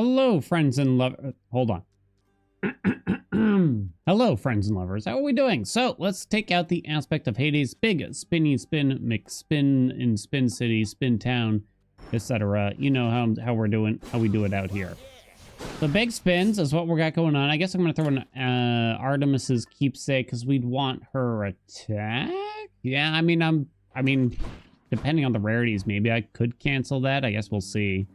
Hello, friends and lovers. Hold on. Hello, friends and lovers. How are we doing? So let's take out the aspect of Hades. Big spinny spin, McSpin in Spin City, Spin Town, etc. You know how we're doing, how we do it out here. The big spins is what we got going on. I guess I'm gonna throw in Artemis's keepsake because we'd want her attack. Yeah, I mean, depending on the rarities, maybe I could cancel that. I guess we'll see.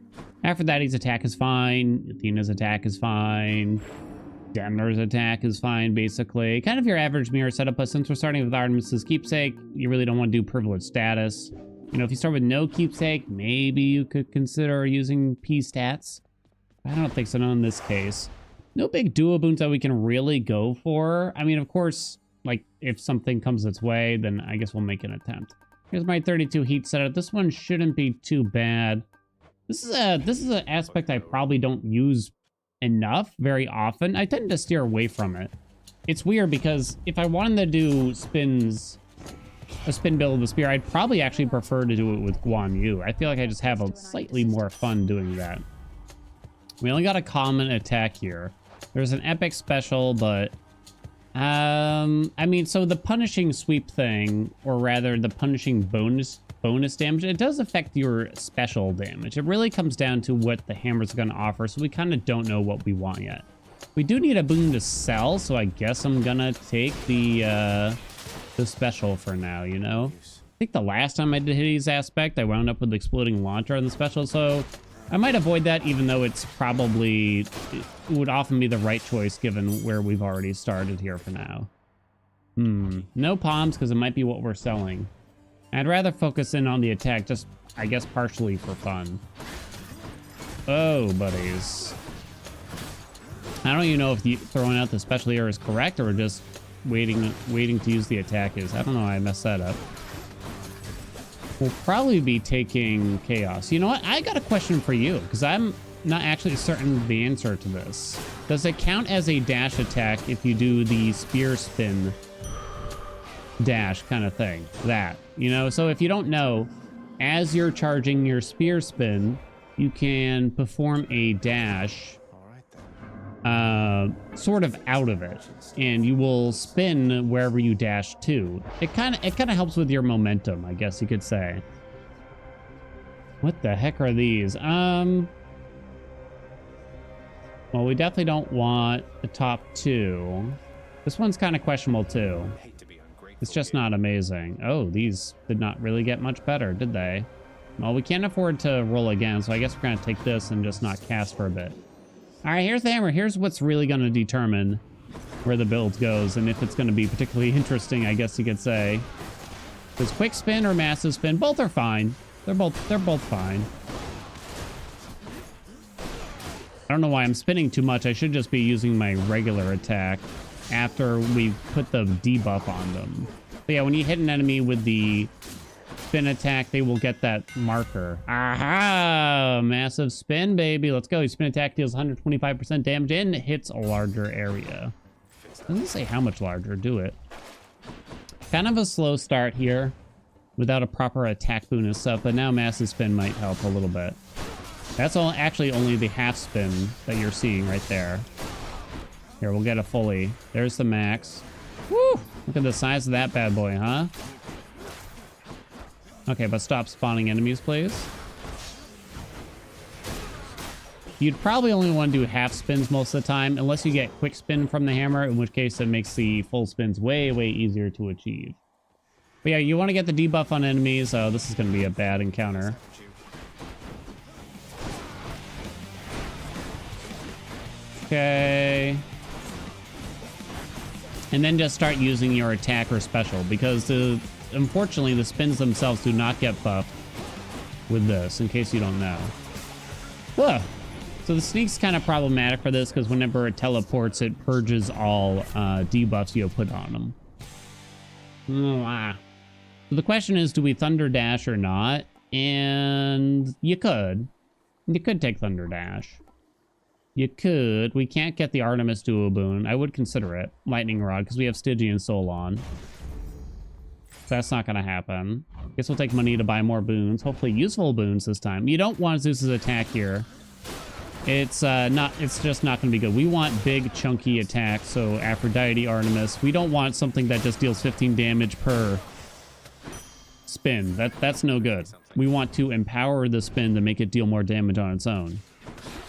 Aphrodite's attack is fine. Athena's attack is fine. Demeter's attack is fine, basically. Kind of your average mirror setup, but since we're starting with Artemis's keepsake, you really don't want to do privileged status. You know, if you start with no keepsake, maybe you could consider using P stats. I don't think so, no, in this case. No big duo boons that we can really go for. I mean, of course, like, if something comes its way, then I guess we'll make an attempt. Here's my 32 heat setup. This one shouldn't be too bad. This is an aspect I probably don't use enough very often. I tend to steer away from it. It's weird because if I wanted to do spins, a spin build of the spear, I'd probably actually prefer to do it with Guan Yu. I feel like I just have a slightly more fun doing that. We only got a common attack here. There's an epic special, but I mean, so the punishing sweep thing, or rather the punishing bonus damage, it does affect your special damage. It really comes down to what the hammer's going to offer, so we kind of don't know what we want yet. We do need a boon to sell, so I guess I'm gonna take the special for now, you know? I think the last time I did Hades aspect, I wound up with exploding launcher on the special, so I might avoid that, even though it's probably, it would often be the right choice given where we've already started here for now. No palms, because it might be what we're selling. I'd rather focus in on the attack, just, I guess, partially for fun. Oh, buddies. I don't even know if throwing out the special here is correct, or just waiting to use the attack is. I don't know how I messed that up. We'll probably be taking Chaos. You know what? I got a question for you, because I'm not actually certain of the answer to this. Does it count as a dash attack if you do the spear spin dash kind of thing? That, you know? So if you don't know, as you're charging your spear spin, you can perform a dash sort of out of it, and you will spin wherever you dash to. It kind of helps with your momentum, I guess you could say. What the heck are these? Well, we definitely don't want the top two. This one's kind of questionable too. It's just not amazing. Oh, these did not really get much better, did they? Well, we can't afford to roll again, so I guess we're gonna take this and just not cast for a bit. All right, here's the hammer. Here's what's really going to determine where the build goes and if it's going to be particularly interesting, I guess you could say. Because quick spin or massive spin, both are fine. They're both fine. I don't know why I'm spinning too much. I should just be using my regular attack after we put the debuff on them. But yeah, when you hit an enemy with the spin attack, they will get that marker. Aha! Massive spin, baby. Let's go. Spin attack deals 125% damage and hits a larger area. Doesn't say how much larger. Do it. Kind of a slow start here without a proper attack boon and stuff, but now massive spin might help a little bit. That's actually only the half spin that you're seeing right there. Here, we'll get a fully. There's the max. Woo! Look at the size of that bad boy, huh? Okay, but stop spawning enemies, please. You'd probably only want to do half spins most of the time, unless you get quick spin from the hammer, in which case it makes the full spins way, way easier to achieve. But yeah, you want to get the debuff on enemies. Oh, this is going to be a bad encounter. Okay. And then just start using your attack or special, because unfortunately, the spins themselves do not get buffed with this, in case you don't know. Whoa. So the sneak's kind of problematic for this, because whenever it teleports, it purges all debuffs you put on them. So the question is, do we Thunder Dash or not? And you could. You could take Thunder Dash. You could. We can't get the Artemis Duo Boon. I would consider it. Lightning Rod, because we have Stygian Soul on. That's not going to happen. Guess we'll take money to buy more boons. Hopefully useful boons this time. You don't want Zeus's attack here. It's just not going to be good. We want big, chunky attacks. So Aphrodite, Artemis. We don't want something that just deals 15 damage per spin. That's no good. We want to empower the spin to make it deal more damage on its own.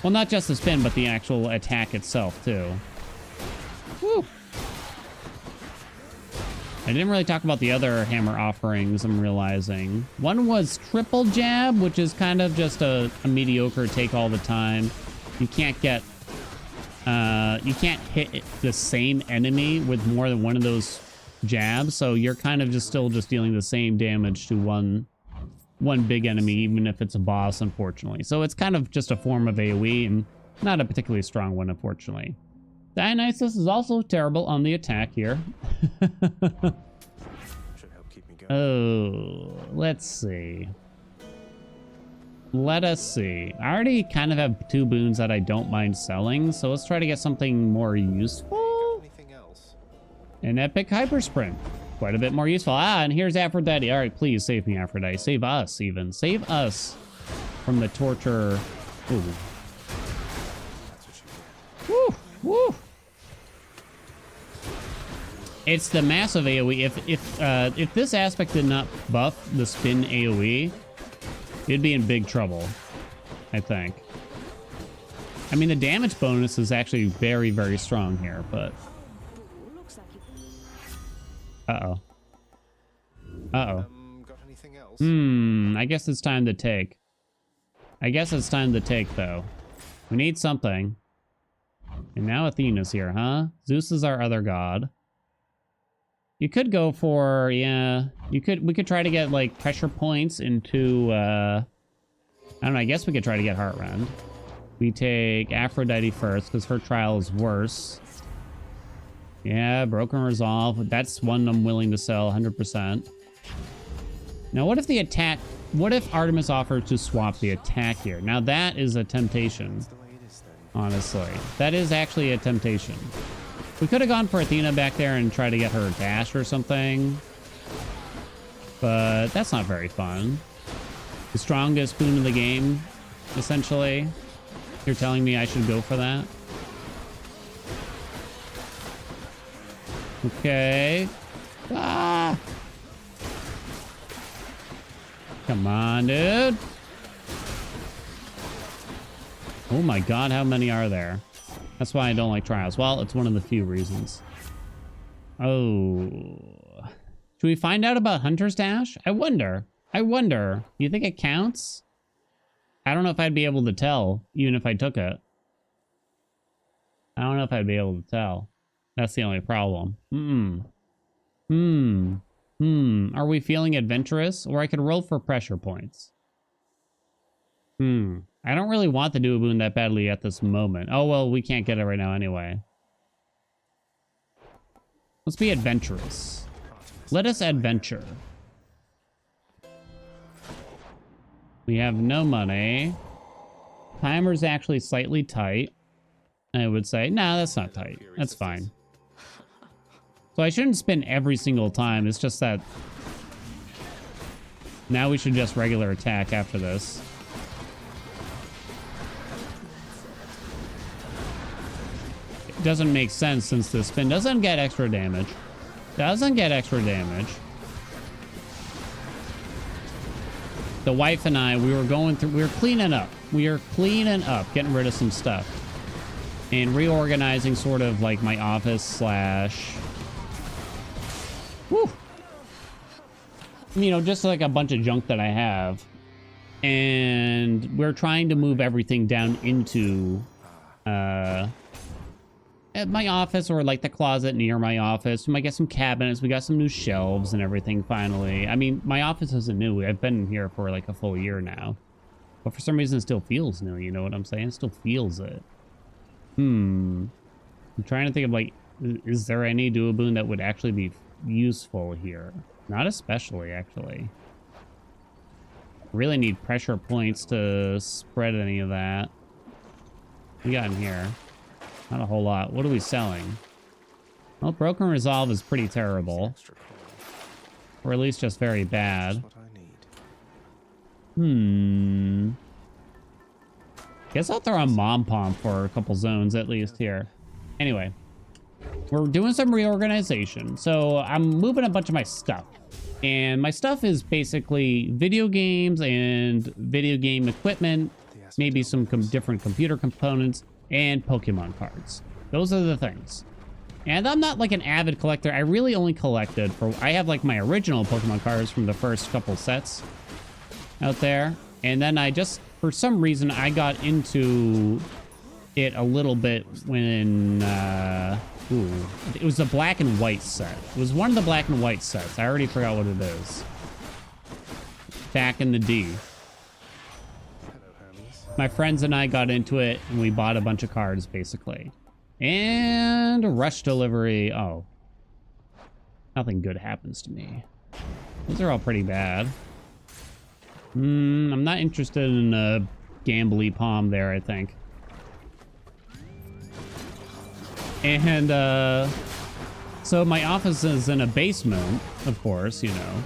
Well, not just the spin, but the actual attack itself, too. Woo! I didn't really talk about the other hammer offerings, I'm realizing. One was triple jab, which is kind of just a mediocre take all the time. You can't hit the same enemy with more than one of those jabs, so you're kind of still dealing the same damage to one big enemy, even if it's a boss, unfortunately. So it's kind of just a form of AoE, and not a particularly strong one, unfortunately. Dionysus is also terrible on the attack here. Should help keep me going. Oh, let's see. Let us see. I already kind of have 2 boons that I don't mind selling, so let's try to get something more useful. Anything else? An epic hyper sprint. Quite a bit more useful. Ah, and here's Aphrodite. All right, please save me, Aphrodite. Save us, even. Save us from the torture. Ooh. That's what you get. Woo! Woo! It's the massive AoE. If this aspect did not buff the spin AoE, it'd be in big trouble, I think. I mean, the damage bonus is actually very, very strong here, but... Uh-oh. Uh-oh. Got anything else? I guess it's time to take. Though. We need something. And now Athena's here, huh? Zeus is our other god. You could go for, yeah, we could try to get, like, pressure points into, I don't know, I guess we could try to get Heartrend. We take Aphrodite first, because her trial is worse. Yeah, Broken Resolve. That's one I'm willing to sell, 100%. Now, what if Artemis offers to swap the attack here? Now, that is a temptation, honestly. That is actually a temptation. We could have gone for Athena back there and try to get her dash or something. But that's not very fun. The strongest boon in the game, essentially. You're telling me I should go for that? Okay. Ah! Come on, dude. Oh my god, how many are there? That's why I don't like trials. Well, it's one of the few reasons. Oh. Should we find out about Hunter's Dash? I wonder. Do you think it counts? I don't know if I'd be able to tell, even if I took it. I don't know if I'd be able to tell. That's the only problem. Are we feeling adventurous? Or I could roll for pressure points. I don't really want the Duo Boon that badly at this moment. Oh, well, we can't get it right now anyway. Let's be adventurous. Let us adventure. We have no money. Timer's actually slightly tight. I would say, nah, that's not tight. That's fine. So I shouldn't spin every single time. It's just that now we should just regular attack after this. It doesn't make sense since the spin doesn't get extra damage. The wife and I, we were cleaning up. Getting rid of some stuff. And reorganizing sort of like my office slash... Woo! You know, just like a bunch of junk that I have. And we're trying to move everything down into at my office, or like the closet near my office. We might get some cabinets. We got some new shelves and everything finally. I mean, my office isn't new. I've been here for like a full year now. But for some reason it still feels new, you know what I'm saying? It still feels it. I'm trying to think of like, is there any Duo Boon that would actually be useful here? Not especially, actually. Really need pressure points to spread any of that. What we got in here? Not a whole lot. What are we selling? Well, Broken Resolve is pretty terrible. Or at least just very bad. Guess I'll throw on Mom Pom for a couple zones at least here. Anyway, we're doing some reorganization. So I'm moving a bunch of my stuff. And my stuff is basically video games and video game equipment, maybe some different computer components, and Pokemon cards. Those are the things. And I'm not like an avid collector. I really only collected for... I have like my original Pokemon cards from the first couple sets out there. And then I just, for some reason, I got into it a little bit when... it was the black and white set. It was one of the black and white sets. I already forgot what it is. Back in the D. My friends and I got into it, and we bought a bunch of cards, basically. And rush delivery. Oh. Nothing good happens to me. Those are all pretty bad. I'm not interested in a gambly palm there, I think. And, so my office is in a basement, of course, you know.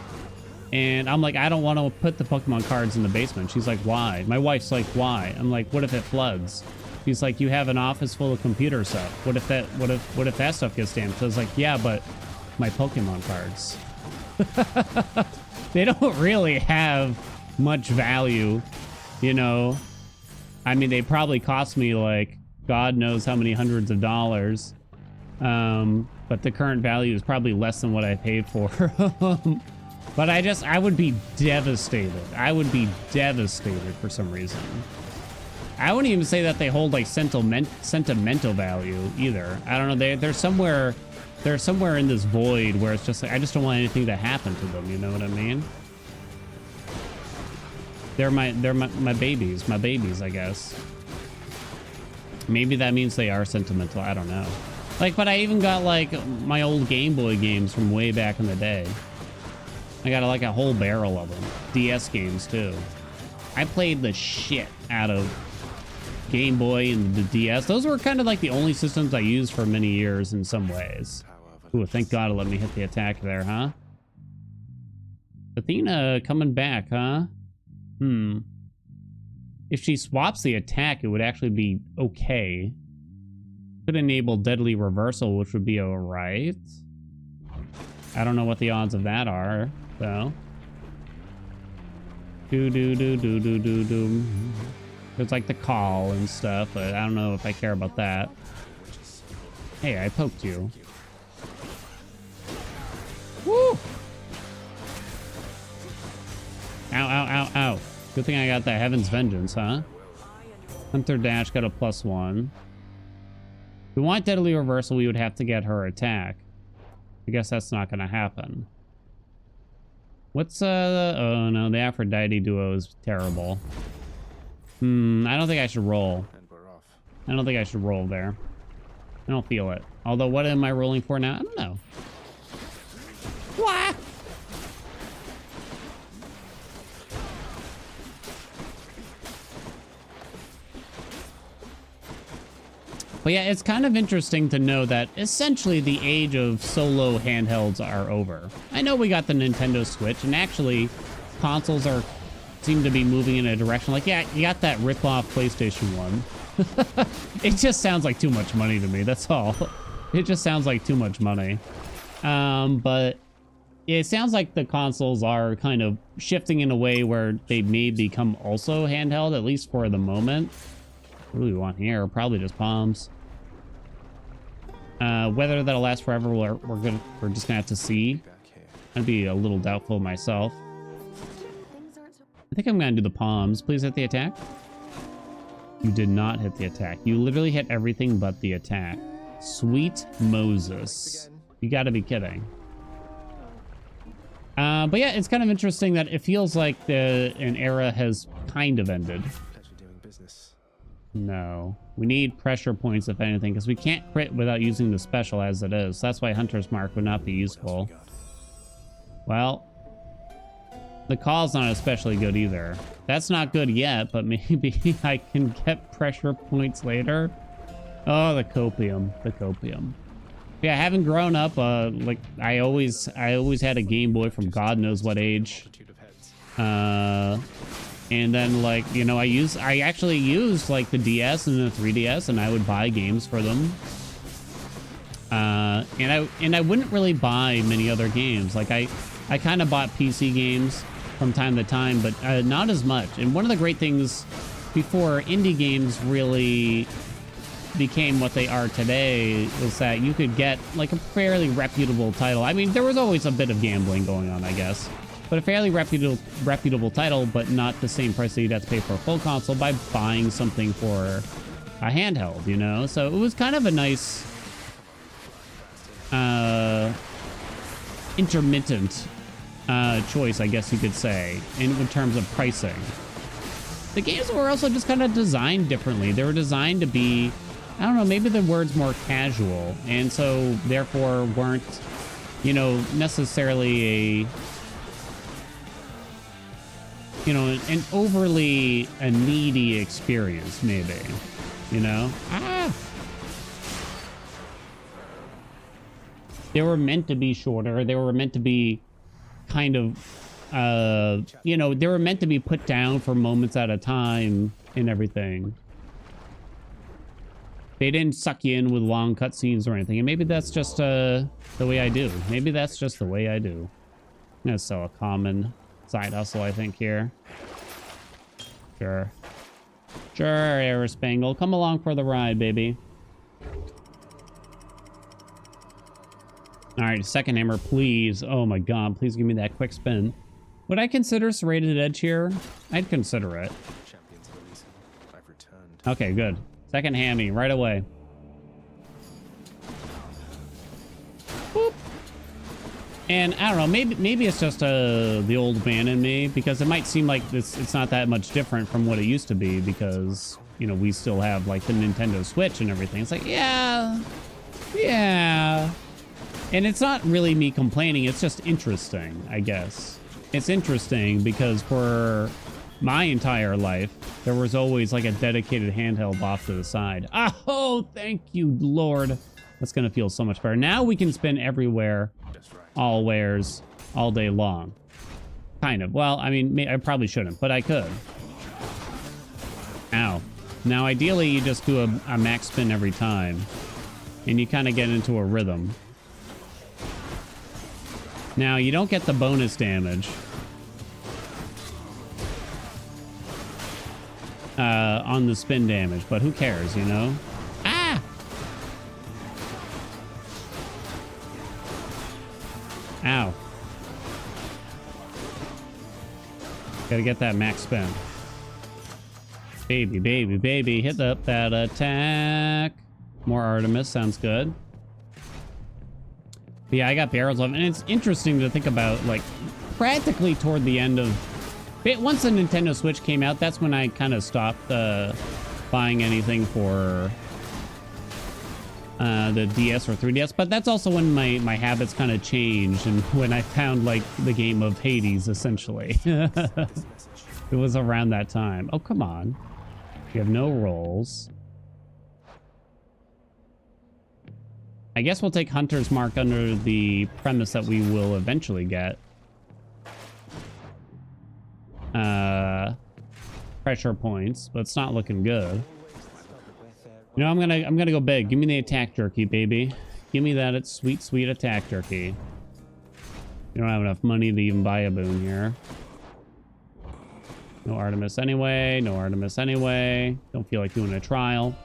And I'm like, I don't want to put the Pokemon cards in the basement. She's like, why? My wife's like, why? I'm like, what if it floods? She's like, you have an office full of computer stuff. What if that stuff gets damaged? So I was like, yeah, but my Pokemon cards. They don't really have much value, you know. I mean, they probably cost me like God knows how many hundreds of dollars. But the current value is probably less than what I paid for. But I would be devastated. I would be devastated for some reason. I wouldn't even say that they hold like sentimental value either. I don't know. They're somewhere in this void where it's just like, I just don't want anything to happen to them. You know what I mean? They're my babies, I guess. Maybe that means they are sentimental. I don't know. Like, but I even got like my old Game Boy games from way back in the day. I got like a whole barrel of them. DS games too. I played the shit out of Game Boy and the DS. Those were kind of like the only systems I used for many years in some ways. Ooh, thank God it let me hit the attack there, huh? Athena coming back, huh? If she swaps the attack, it would actually be okay. Could enable deadly reversal, which would be alright. I don't know what the odds of that are, though. There's like the call and stuff, but I don't know if I care about that. Hey, I poked you. Woo! Ow, ow, ow, ow. Good thing I got that Heaven's Vengeance, huh? Hunter Dash got a +1. If we want deadly reversal, we would have to get her attack. I guess that's not gonna happen. What's oh no, the Aphrodite duo is terrible. I don't think I should roll. I don't think I should roll there. I don't feel it. Although, what am I rolling for now? I don't know. What? But yeah, it's kind of interesting to know that essentially the age of solo handhelds are over. I know we got the Nintendo Switch, and actually consoles seem to be moving in a direction like, yeah, you got that rip-off PlayStation 1. It just sounds like too much money to me, that's all. It just sounds like too much money. But it sounds like the consoles are kind of shifting in a way where they may become also handheld, at least for the moment. What do we want here? Probably just palms. Whether that'll last forever, we're just gonna have to see. I'd be a little doubtful myself. I think I'm gonna do the palms. Please hit the attack. You did not hit the attack. You literally hit everything but the attack. Sweet Moses. You gotta be kidding. But yeah, it's kind of interesting that it feels like an era has kind of ended. No. We need pressure points, if anything, because we can't crit without using the special as it is. That's why Hunter's Mark would not be useful. Well, the call's not especially good either. That's not good yet, but maybe I can get pressure points later. Oh, the copium. The copium. Yeah, having grown up, like, I always had a Game Boy from God knows what age. And then, like, you know, I actually used like the DS and the 3DS, and I would buy games for them. And I wouldn't really buy many other games. Like I kind of bought PC games from time to time, but not as much. And one of the great things before indie games really became what they are today was that you could get like a fairly reputable title. I mean, there was always a bit of gambling going on, I guess, but a fairly reputable title, but not the same price that you'd have to pay for a full console by buying something for a handheld, you know? So it was kind of a nice intermittent choice, I guess you could say, in terms of pricing. The games were also just kind of designed differently. They were designed to be, I don't know, maybe the word's more casual, and so therefore weren't, you know, necessarily a, you know, an overly a needy experience, maybe, you know? They were meant to be shorter. They were meant to be kind of, you know, they were meant to be put down for moments at a time and everything. They didn't suck you in with long cutscenes or anything. And maybe that's just the way I do. Maybe that's just the way I do. That's so a common side hustle, I think, here. Sure. Sure, Aerospangle. Come along for the ride, baby. All right, second hammer, please. Oh my god, please give me that quick spin. Would I consider Serrated Edge here? I'd consider it. Champions of Elysium. I've returned. Okay, good. Second hammy, right away. Boop. And I don't know, maybe it's just the old man in me, because it might seem like it's not that much different from what it used to be, because, you know, we still have like the Nintendo Switch and everything. It's like, yeah. And it's not really me complaining, it's just interesting, I guess. It's interesting because for my entire life, there was always like a dedicated handheld off to the side. Oh, thank you, Lord. That's gonna feel so much better. Now we can spin everywhere, all wares, all day long. Kind of. Well, I mean, I probably shouldn't, but I could. Ow. Now, ideally, you just do a max spin every time, and you kind of get into a rhythm. Now, you don't get the bonus damage on the spin damage, but who cares, you know? Ah! Ow. Gotta get that max spin. Baby, baby, baby, hit up that attack. More Artemis, sounds good. Yeah, I got barrels of, and it's interesting to think about, like, practically toward the end of once the Nintendo Switch came out, that's when I kind of stopped buying anything for the DS or 3DS, but that's also when my habits kind of changed, and when I found like the game of Hades, essentially. It was around that time. Oh, come on. You have no rolls. I guess we'll take Hunter's Mark under the premise that we will eventually get pressure points, but it's not looking good. You know, I'm gonna go big. Give me the attack jerky, baby. Give me that sweet attack jerky. You don't have enough money to even buy a boon here. No Artemis anyway. No Artemis anyway. Don't feel like doing a trial.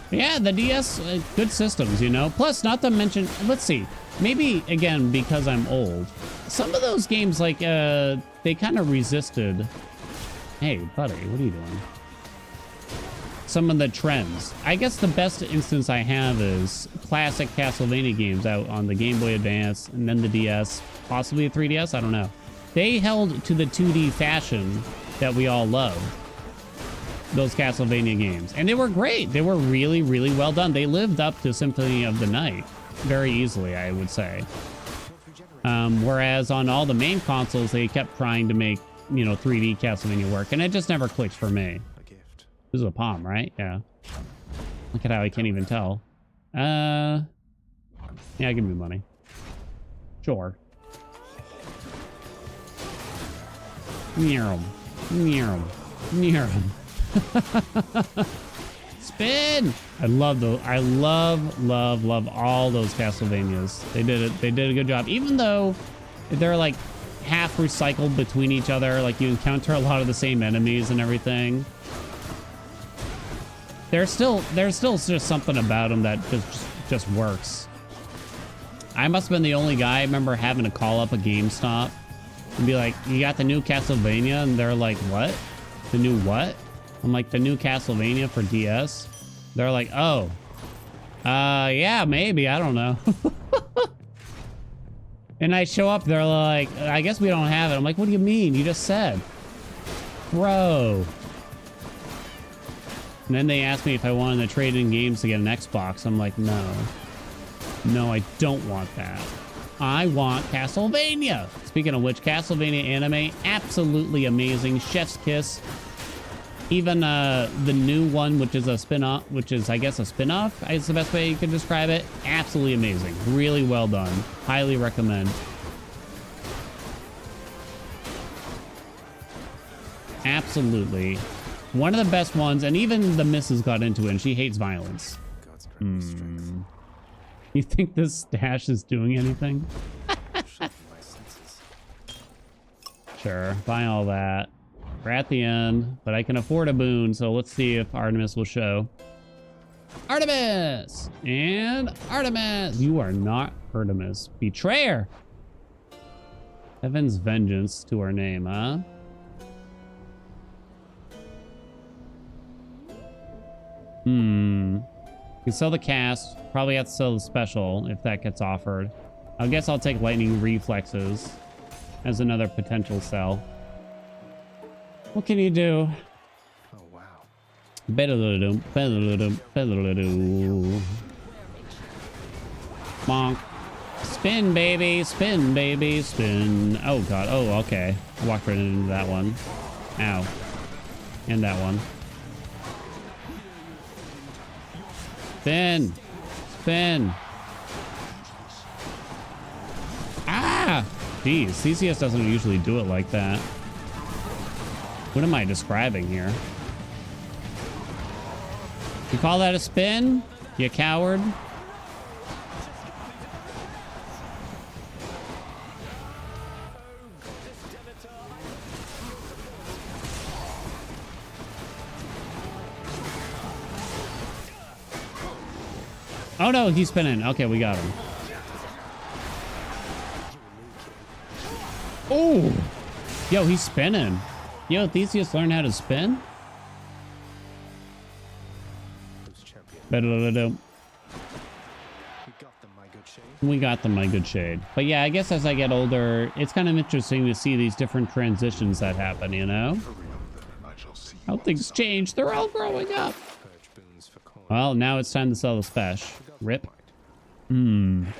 Yeah, the DS, good systems, you know? Plus, not to mention, let's see, maybe, again, because I'm old, some of those games, like, they kind of resisted. Hey, buddy, what are you doing? Some of the trends. I guess the best instance I have is classic Castlevania games out on the Game Boy Advance, and then the DS, possibly a 3DS, I don't know. They held to the 2D fashion that we all love. Those Castlevania games, and they were great. They were really, really well done. They lived up to Symphony of the Night very easily, I would say. Whereas on all the main consoles, they kept trying to make, you know, 3D Castlevania work, and it just never clicked for me. This is a palm, right? Yeah. Look at how I can't even tell. Yeah, give me money. Sure. Near him. Near him. Near him. Spin! I love love all those Castlevanias. They did a good job. Even though they're like half recycled between each other, like you encounter a lot of the same enemies and everything. There's still just something about them that just works. I must have been the only guy I remember having to call up a GameStop and be like, "You got the new Castlevania?" And they're like, "What? The new what?" I'm like, "The new Castlevania for DS." They're like, "Oh, yeah, maybe, I don't know." And I show up, they're like, "I guess we don't have it." I'm like, "What do you mean? You just said." Bro. And then they asked me if I wanted to trade in games to get an Xbox. I'm like, no. No, I don't want that. I want Castlevania. Speaking of which, Castlevania anime, absolutely amazing. Chef's kiss. Even the new one, which is a spin-off, which is, I guess, a spin-off, is the best way you could describe it. Absolutely amazing. Really well done. Highly recommend. Absolutely. One of the best ones, and even the missus got into it, and she hates violence. You think this stash is doing anything? Sure, buy all that. We're at the end, but I can afford a boon, so let's see if Artemis will show. Artemis! And Artemis! You are not Artemis. Betrayer! Heaven's vengeance to our name, huh? We sell the cast. Probably have to sell the special if that gets offered. I guess I'll take lightning reflexes as another potential sell. What can you do? Oh wow. Bonk. Spin, baby. Spin, baby. Spin. Oh god. Oh, okay. I walked right into that one. Ow. And that one. Spin. Spin. Ah! Geez, CCS doesn't usually do it like that. What am I describing here? You call that a spin? You coward? Oh no, he's spinning. Okay, we got him. Oh! Yo, he's spinning. Yo, Theseus learned how to spin? We got them, my good shade. But yeah, I guess as I get older, it's kind of interesting to see these different transitions that happen, you know? How things change. They're all growing up. Well, now it's time to sell the spesh. Rip. Can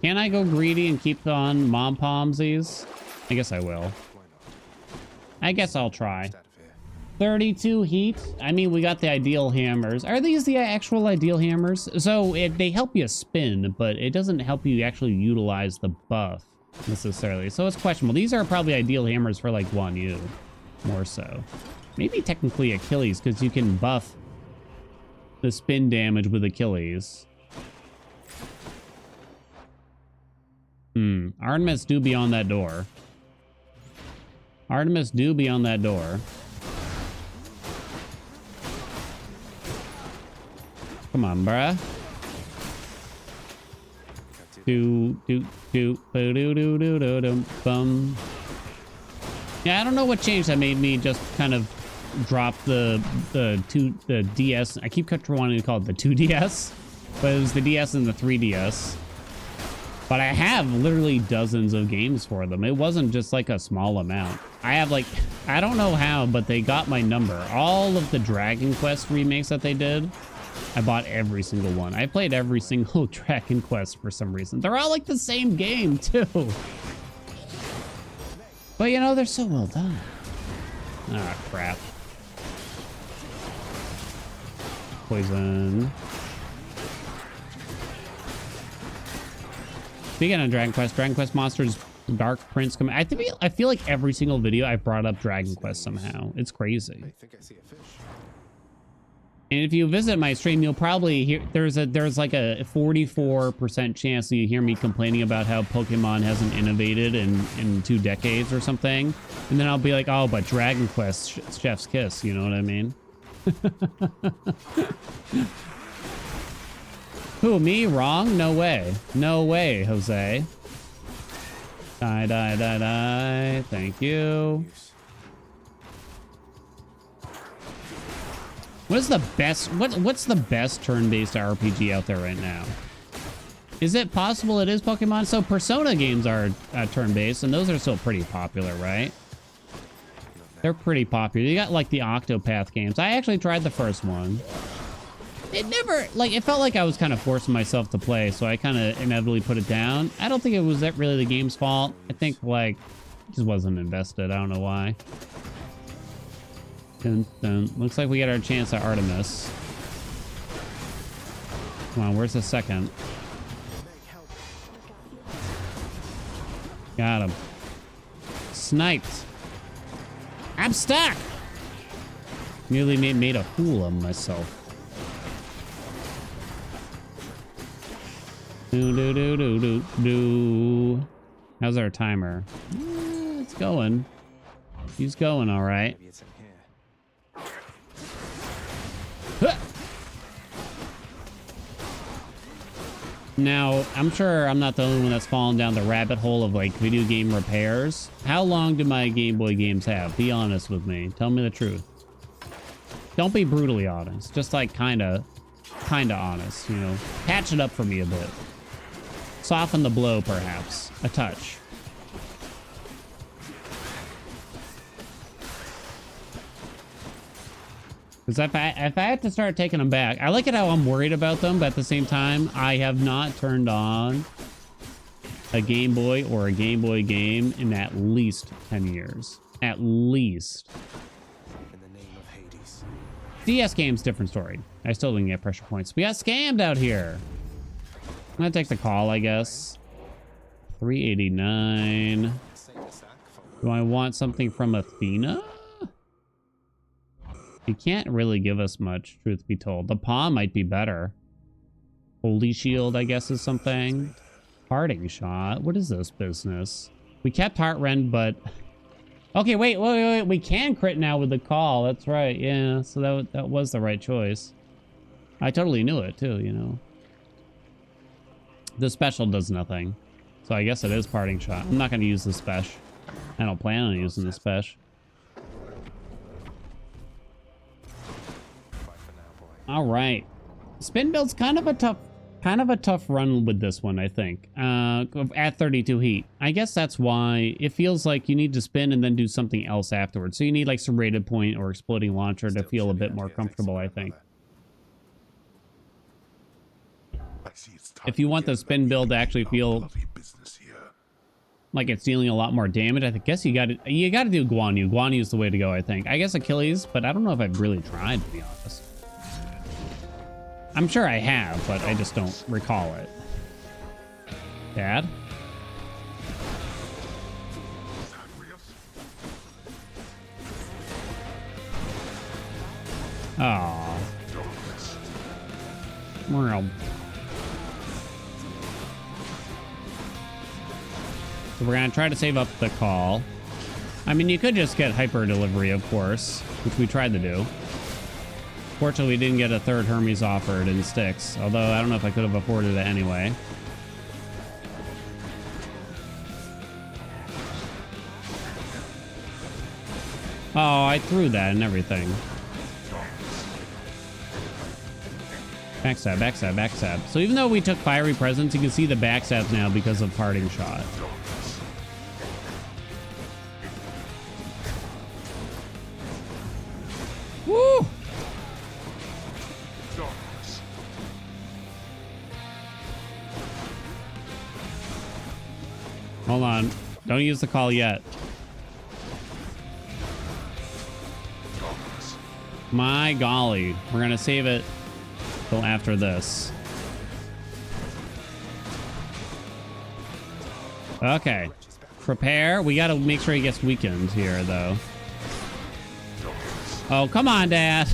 I go greedy and keep on mom-pomsies? I guess I will. I guess I'll try. 32 heat. I mean, we got the ideal hammers. Are these the actual ideal hammers? So they help you spin, but it doesn't help you actually utilize the buff necessarily. So it's questionable. These are probably ideal hammers for like Guan Yu, more so. Maybe technically Achilles, because you can buff the spin damage with Achilles. Artemis do be on that door. Artemis do be on that door. Come on, bruh. Bum. Yeah, I don't know what changed that made me just kind of drop the DS. I keep wanting to call it the 2DS, but it was the DS and the 3DS. But I have literally dozens of games for them. It wasn't just like a small amount. I have like, I don't know how, but they got my number. All of the Dragon Quest remakes that they did, I bought every single one. I played every single Dragon Quest for some reason. They're all like the same game too. But you know, they're so well done. Ah, crap. Poison. Speaking of Dragon Quest monsters Dark Prince coming. I feel like every single video I've brought up Dragon Quest somehow. It's crazy. I think I see a fish. And if you visit my stream, you'll probably hear there's like a 44% chance that you hear me complaining about how Pokemon hasn't innovated in 2 decades or something. And then I'll be like, oh, but Dragon Quest, chef's kiss. You know what I mean? Who, me? Wrong? No way. No way, Jose. Die, die, die, die. Thank you. What's the best turn-based RPG out there right now? Is it possible it is Pokemon? So Persona games are turn-based, and those are still pretty popular, right? They're pretty popular. You got like the Octopath games. I actually tried the first one. It never, like, it felt like I was kind of forcing myself to play, so I kind of inevitably put it down. I don't think it was really the game's fault. I think, like, it just wasn't invested. I don't know why. Dun, dun. Looks like we got our chance at Artemis. Come on, where's the second? Got him. Sniped. I'm stuck! Nearly made a fool of myself. Do. How's our timer? It's going. He's going all right. Maybe it's in here. Now, I'm sure I'm not the only one that's fallen down the rabbit hole of like video game repairs. How long do my Game Boy games have? Be honest with me. Tell me the truth. Don't be brutally honest. Just like kinda honest, you know. Patch it up for me a bit. Soften the blow, perhaps. A touch. Because if I had to start taking them back, I like it how I'm worried about them, but at the same time, I have not turned on a Game Boy or a Game Boy game in at least 10 years. At least. In the name of Hades. DS game's different story. I still didn't get pressure points. We got scammed out here. I'm gonna take the call, I guess. 389. Do I want something from Athena? He can't really give us much, truth be told. The paw might be better. Holy Shield, I guess, is something. Parting Shot. What is this business? We kept Heartrend, but... Okay, wait. We can crit now with the call. That's right. Yeah, so that was the right choice. I totally knew it, too, you know. The special does nothing. So I guess it is Parting Shot. I'm not going to use the special. I don't plan on using the special. All right, spin build's kind of a tough run with this one, I think. At 32 heat, I guess that's why it feels like you need to spin and then do something else afterwards. So you need like some rated point or exploding launcher to feel a bit more comfortable, I think. If you want the spin build to actually feel like it's dealing a lot more damage, I guess you got to do Guan Yu. Guan Yu is the way to go, I think. I guess Achilles, but I don't know if I've really tried, to be honest. I'm sure I have, but I just don't recall it. Dad? Aww. Well. So we're gonna try to save up the call. I mean, you could just get hyper delivery, of course, which we tried to do. Fortunately, we didn't get a third Hermes offered in Styx, although I don't know if I could have afforded it anyway. Oh, I threw that and everything. Backstab, backstab, backstab. So even though we took Fiery Presence, you can see the backstabs now because of Parting Shot. Woo! Hold on. Don't use the call yet. My golly. We're going to save it till after this. Okay. Prepare. We gotta make sure he gets weakened here, though. Oh, come on, Dad.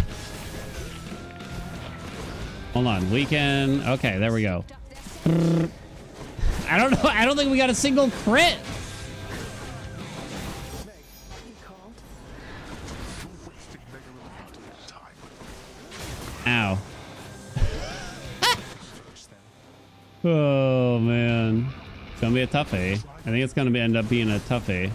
Hold on. Weaken. Okay, there we go. I don't know. I don't think we got a single crit. Ow. Oh, man. It's gonna be a toughie. I think it's gonna end up being a toughie.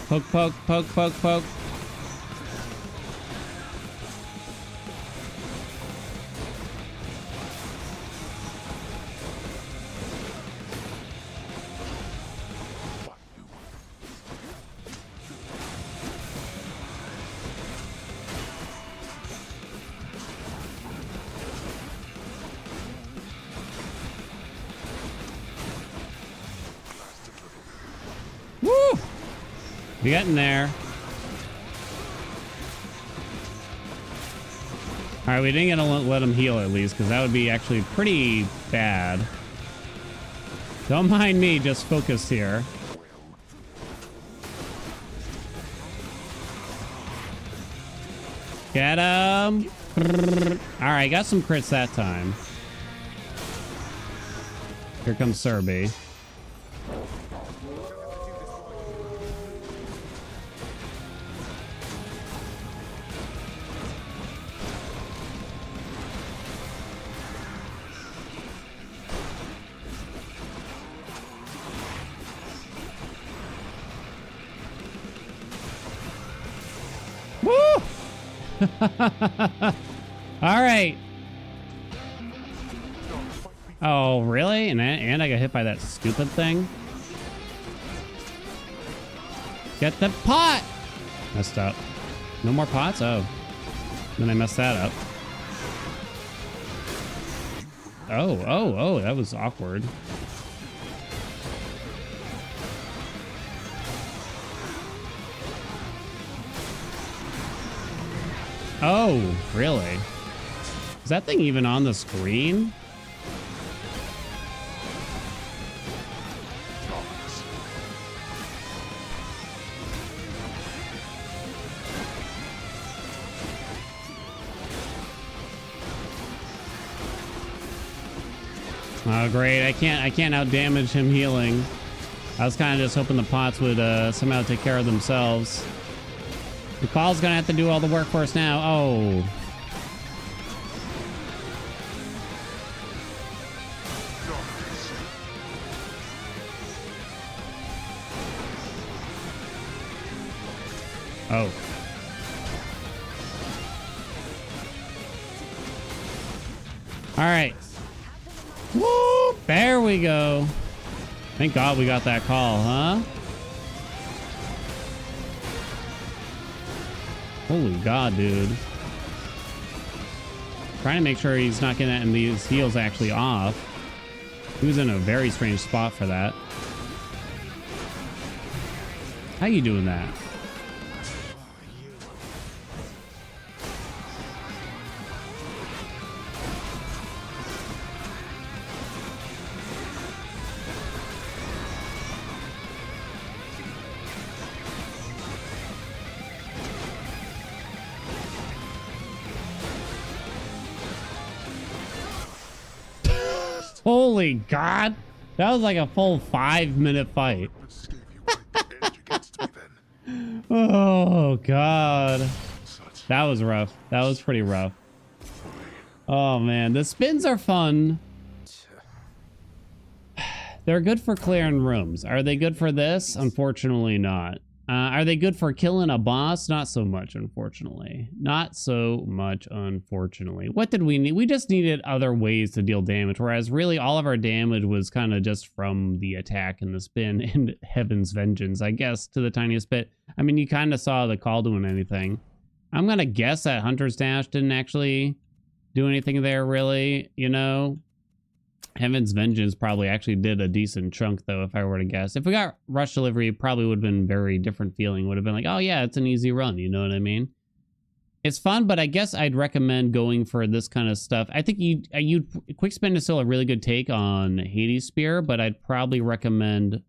Poke, poke, poke, poke, poke. Woo! We getting there. All right, we didn't get to let him heal at least, because that would be actually pretty bad. Don't mind me, just focused here. Get him. All right, got some crits that time. Here comes Serby. All right. Oh, really? And I got hit by that stupid thing. Get the pot. Messed up. No more pots? Oh. Then I messed that up. Oh, that was awkward. Oh, really? Is that thing even on the screen? Oh, great. I can't out damage him healing. I was kind of just hoping the pots would somehow take care of themselves. The call's gonna have to do all the work for us now. Oh. Oh. All right. Woo! There we go. Thank God we got that call, huh? Holy God, dude. Trying to make sure he's not getting these heals actually off. He was in a very strange spot for that. How you doing that? Holy God. That was like a full 5-minute fight. Oh, God. That was rough. That was pretty rough. Oh, man. The spins are fun. They're good for clearing rooms. Are they good for this? Unfortunately not. Are they good for killing a boss? Not so much, unfortunately. Not so much, unfortunately. What did we need? We just needed other ways to deal damage, whereas really all of our damage was kind of just from the attack and the spin and Heaven's Vengeance, I guess, to the tiniest bit. I mean, you kind of saw the call doing anything. I'm going to guess that Hunter's Dash didn't actually do anything there, really, you know? Heaven's Vengeance probably actually did a decent chunk, though, if I were to guess. If we got Rush Delivery, it probably would have been very different feeling. Would have been like, oh yeah, it's an easy run, you know what I mean? It's fun, but I guess I'd recommend going for this kind of stuff. I think Quick Spin is still a really good take on Hades Spear, but I'd probably recommend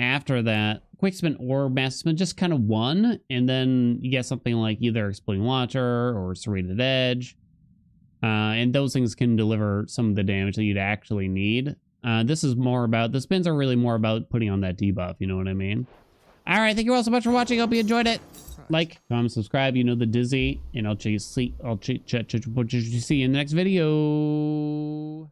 after that, Quick Spin or Master Spin, just kind of one, and then you get something like either Exploding Launcher or Serrated Edge. And those things can deliver some of the damage that you'd actually need. This is more about, the spins are really more about putting on that debuff, you know what I mean? All right, thank you all so much for watching. Hope you enjoyed it. Like, comment, subscribe, you know the dizzy, and I'll see you in the next video.